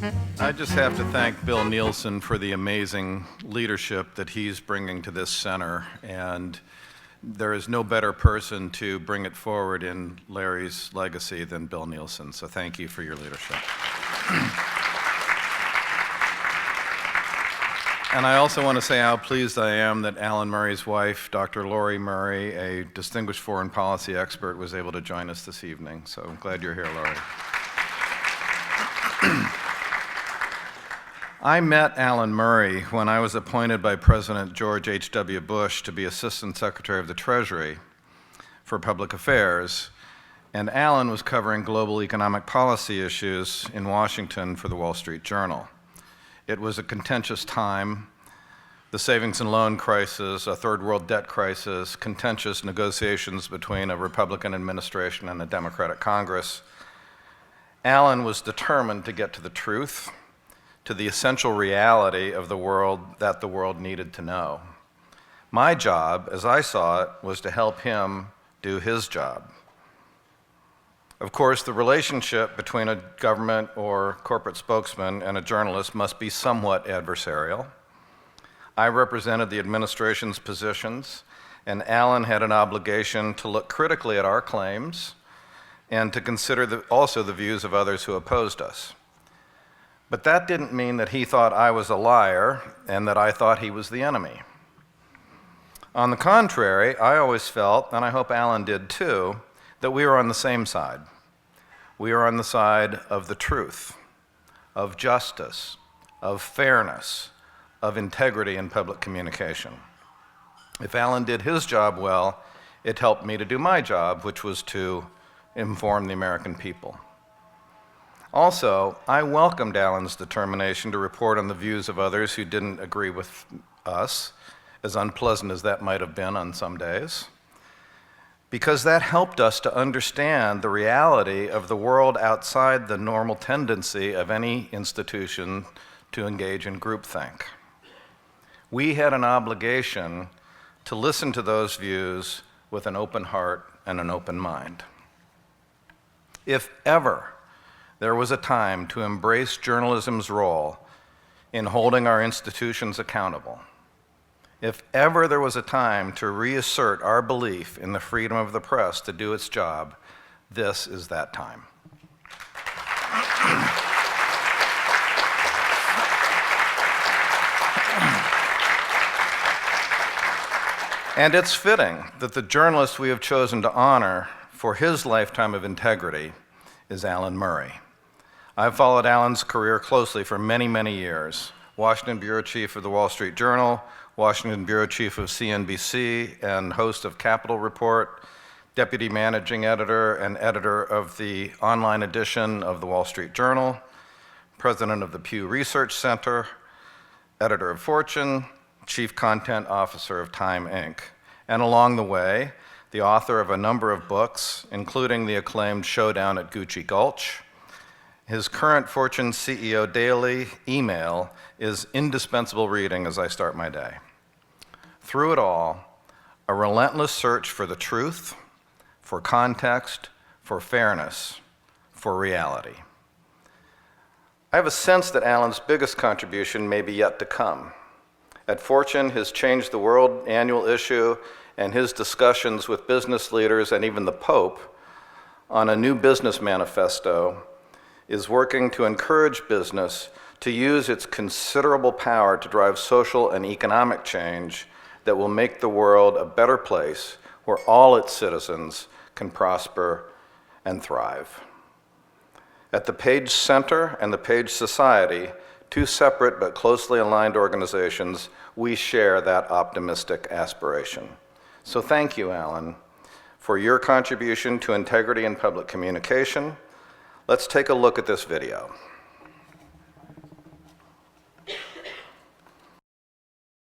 I just have to thank Bill Nielsen for the amazing leadership that he's bringing to this center, and there is no better person to bring it forward in Larry's legacy than Bill Nielsen, so thank you for your leadership. And I also want to say how pleased I am that Alan Murray's wife, Dr. Lori Murray, a distinguished foreign policy expert, was able to join us this evening, so I'm glad you're here, Lori. I met Alan Murray when I was appointed by President George H.W. Bush to be Assistant Secretary of the Treasury for Public Affairs, and Alan was covering global economic policy issues in Washington for the Wall Street Journal. It was a contentious time, the savings and loan crisis, a third world debt crisis, contentious negotiations between a Republican administration and a Democratic Congress. Alan was determined to get to the truth, to the essential reality of the world that the world needed to know. My job, as I saw it, was to help him do his job. Of course, the relationship between a government or corporate spokesman and a journalist must be somewhat adversarial. I represented the administration's positions, and Alan had an obligation to look critically at our claims and to consider also the views of others who opposed us. But that didn't mean that he thought I was a liar and that I thought he was the enemy. On the contrary, I always felt, and I hope Alan did too, that we were on the same side. We are on the side of the truth, of justice, of fairness, of integrity in public communication. If Alan did his job well, it helped me to do my job, which was to inform the American people. Also, I welcomed Alan's determination to report on the views of others who didn't agree with us, as unpleasant as that might have been on some days, because that helped us to understand the reality of the world outside the normal tendency of any institution to engage in groupthink. We had an obligation to listen to those views with an open heart and an open mind. If ever there was a time to embrace journalism's role in holding our institutions accountable, if ever there was a time to reassert our belief in the freedom of the press to do its job, this is that time. And it's fitting that the journalist we have chosen to honor for his lifetime of integrity is Alan Murray. I've followed Alan's career closely for many, many years. Washington Bureau Chief of the Wall Street Journal, Washington Bureau Chief of CNBC and host of Capitol Report, Deputy Managing Editor and editor of the online edition of the Wall Street Journal, President of the Pew Research Center, Editor of Fortune, Chief Content Officer of Time, Inc., and along the way, the author of a number of books, including the acclaimed Showdown at Gucci Gulch. His current Fortune CEO Daily email is indispensable reading as I start my day. Through it all, a relentless search for the truth, for context, for fairness, for reality. I have a sense that Alan's biggest contribution may be yet to come. At Fortune, his Change the World annual issue and his discussions with business leaders and even the Pope on a new business manifesto is working to encourage business to use its considerable power to drive social and economic change that will make the world a better place where all its citizens can prosper and thrive. At the Page Center and the Page Society, two separate but closely aligned organizations, we share that optimistic aspiration. So thank you, Alan, for your contribution to integrity in public communication. Let's take a look at this video.